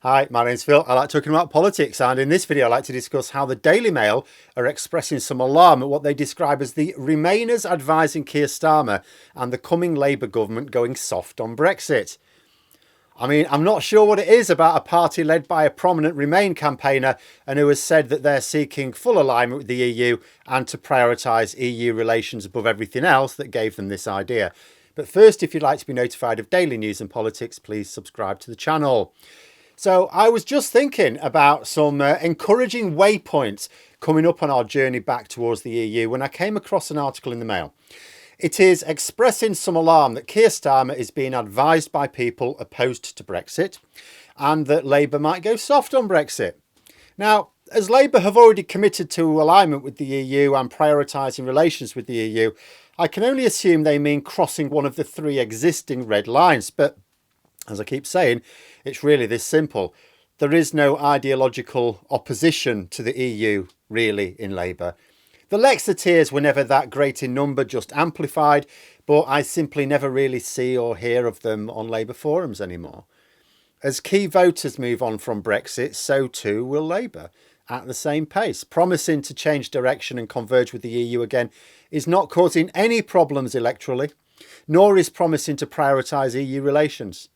Hi, my name's Phil. I like talking about politics, and in this video I'd like to discuss how the Daily Mail are expressing some alarm at what they describe as the Remainers advising Keir Starmer and the coming Labour government going soft on Brexit. I mean, I'm not sure what it is about a party led by a prominent Remain campaigner and who has said that they're seeking full alignment with the EU and to prioritise EU relations above everything else that gave them this idea. But first, if you'd like to be notified of daily news and politics, please subscribe to the channel. So I was just thinking about some encouraging waypoints coming up on our journey back towards the EU when I came across an article in the Mail. It is expressing some alarm that Keir Starmer is being advised by people opposed to Brexit and that Labour might go soft on Brexit. Now, as Labour have already committed to alignment with the EU and prioritising relations with the EU, I can only assume they mean crossing one of the three existing red lines. But as I keep saying, it's really this simple. There is no ideological opposition to the EU, really, in Labour. The Lexiteers were never that great in number, just amplified, but I simply never really see or hear of them on Labour forums anymore. As key voters move on from Brexit, so too will Labour, at the same pace. Promising to change direction and converge with the EU again is not causing any problems electorally, nor is promising to prioritise EU relations.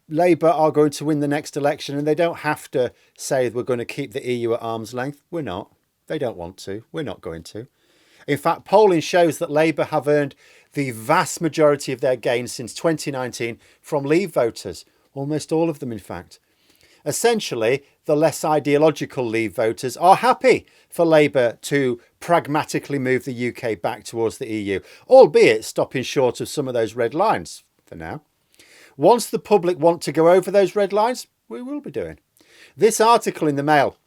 Labour are going to win the next election and they don't have to say we're going to keep the EU at arm's length. We're not. They don't want to. We're not going to. In fact, polling shows that Labour have earned the vast majority of their gains since 2019 from Leave voters. Almost all of them, in fact. Essentially, the less ideological Leave voters are happy for Labour to pragmatically move the UK back towards the EU, albeit stopping short of some of those red lines for now. Once the public want to go over those red lines, we will be doing. This article in the Mail,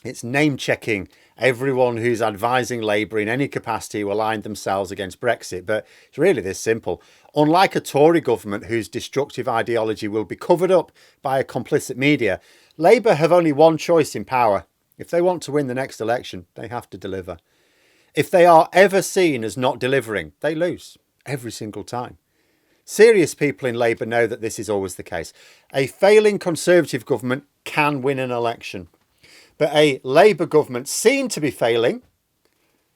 it's name-checking everyone who's advising Labour in any capacity who aligned themselves against Brexit. But it's really this simple. Unlike a Tory government whose destructive ideology will be covered up by a complicit media, Labour have only one choice in power. If they want to win the next election, they have to deliver. If they are ever seen as not delivering, they lose every single time. Serious people in Labour know that this is always the case. A failing Conservative government can win an election. But a Labour government seen to be failing,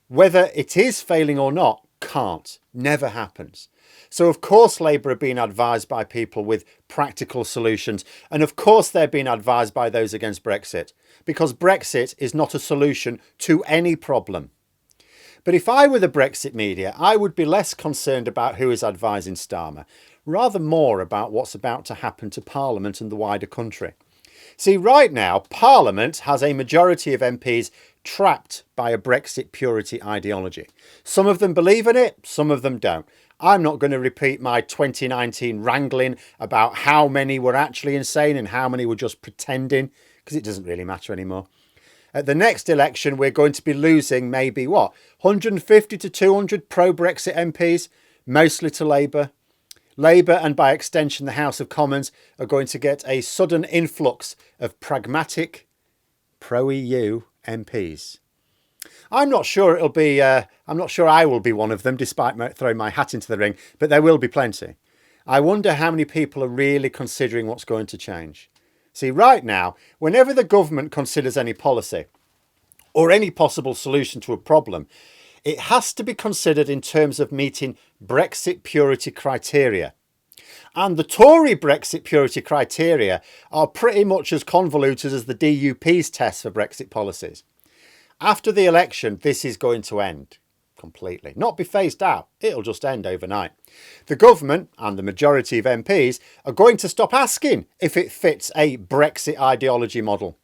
whether it is failing or not, can't. Never happens. So of course Labour are being advised by people with practical solutions. And of course they're being advised by those against Brexit. Because Brexit is not a solution to any problem. But if I were the Brexit media, I would be less concerned about who is advising Starmer, rather more about what's about to happen to Parliament and the wider country. See, right now, Parliament has a majority of MPs trapped by a Brexit purity ideology. Some of them believe in it, some of them don't. I'm not going to repeat my 2019 wrangling about how many were actually insane and how many were just pretending, because it doesn't really matter anymore. At the next election, we're going to be losing maybe, 150 to 200 pro-Brexit MPs, mostly to Labour. Labour, and by extension the House of Commons, are going to get a sudden influx of pragmatic pro-EU MPs. I'm not sure I will be one of them, despite throwing my hat into the ring, but there will be plenty. I wonder how many people are really considering what's going to change. See, right now, whenever the government considers any policy or any possible solution to a problem, it has to be considered in terms of meeting Brexit purity criteria. And the Tory Brexit purity criteria are pretty much as convoluted as the DUP's test for Brexit policies. After the election, this is going to end completely. Not be phased out, it'll just end overnight. The government and the majority of MPs are going to stop asking if it fits a Brexit ideology model.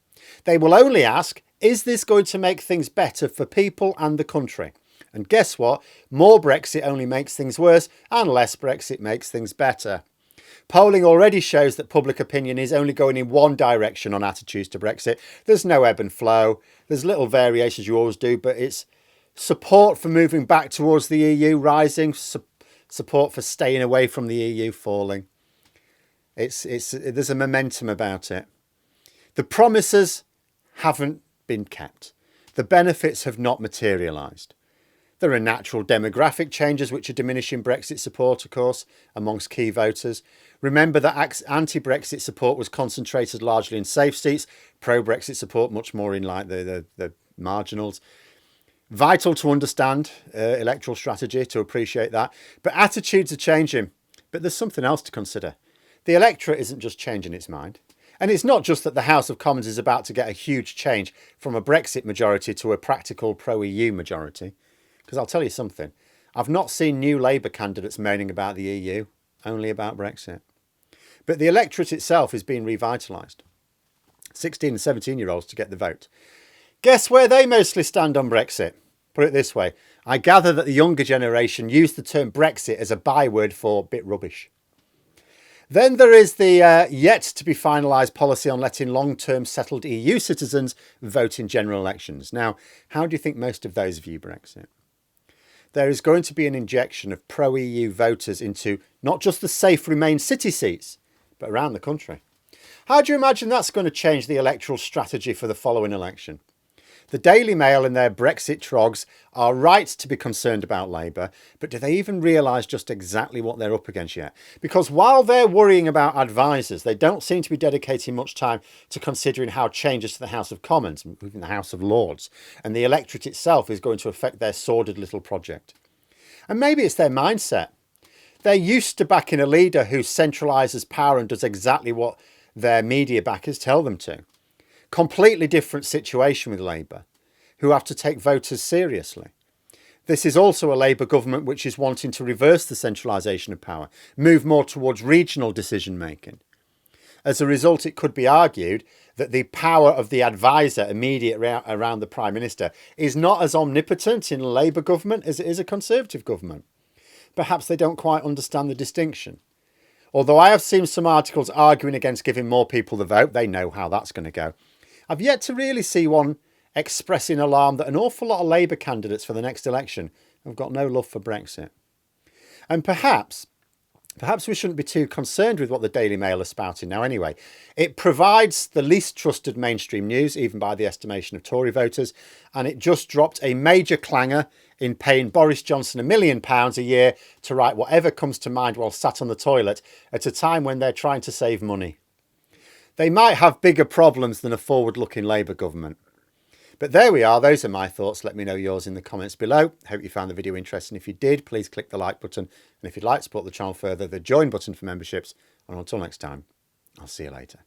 They will only ask, is this going to make things better for people and the country? And guess what? More Brexit only makes things worse and less Brexit makes things better. Polling already shows that public opinion is only going in one direction on attitudes to Brexit. There's no ebb and flow. There's little variations, you always do, but it's support for moving back towards the EU rising, support for staying away from the EU falling. There's a momentum about it. The promises haven't been kept. The benefits have not materialised. There are natural demographic changes which are diminishing Brexit support, of course, amongst key voters. Remember that anti-Brexit support was concentrated largely in safe seats, pro-Brexit support much more in like the marginals. Vital to understand electoral strategy, to appreciate that. But attitudes are changing. But there's something else to consider. The electorate isn't just changing its mind. And it's not just that the House of Commons is about to get a huge change from a Brexit majority to a practical pro-EU majority. Because I'll tell you something, I've not seen new Labour candidates moaning about the EU, only about Brexit. But the electorate itself is being revitalised. 16 and 17-year-olds to get the vote. Guess where they mostly stand on Brexit? Put it this way, I gather that the younger generation use the term Brexit as a byword for bit rubbish. Then there is the yet to be finalised policy on letting long-term settled EU citizens vote in general elections. Now, how do you think most of those view Brexit? There is going to be an injection of pro-EU voters into not just the safe Remain city seats, but around the country. How do you imagine that's going to change the electoral strategy for the following election? The Daily Mail and their Brexit trogs are right to be concerned about Labour, but do they even realise just exactly what they're up against yet? Because while they're worrying about advisers, they don't seem to be dedicating much time to considering how changes to the House of Commons, even the House of Lords, and the electorate itself is going to affect their sordid little project. And maybe it's their mindset. They're used to backing a leader who centralises power and does exactly what their media backers tell them to. Completely different situation with Labour, who have to take voters seriously. This is also a Labour government which is wanting to reverse the centralisation of power, move more towards regional decision making. As a result, it could be argued that the power of the advisor immediate around the Prime Minister is not as omnipotent in a Labour government as it is a Conservative government. Perhaps they don't quite understand the distinction. Although I have seen some articles arguing against giving more people the vote, they know how that's going to go. I've yet to really see one expressing alarm that an awful lot of Labour candidates for the next election have got no love for Brexit. And perhaps we shouldn't be too concerned with what the Daily Mail is spouting now anyway. It provides the least trusted mainstream news, even by the estimation of Tory voters, and it just dropped a major clanger in paying Boris Johnson £1 million a year to write whatever comes to mind while sat on the toilet at a time when they're trying to save money. They might have bigger problems than a forward-looking Labour government. But there we are. Those are my thoughts. Let me know yours in the comments below. Hope you found the video interesting. If you did, please click the like button. And if you'd like to support the channel further, the join button for memberships. And until next time, I'll see you later.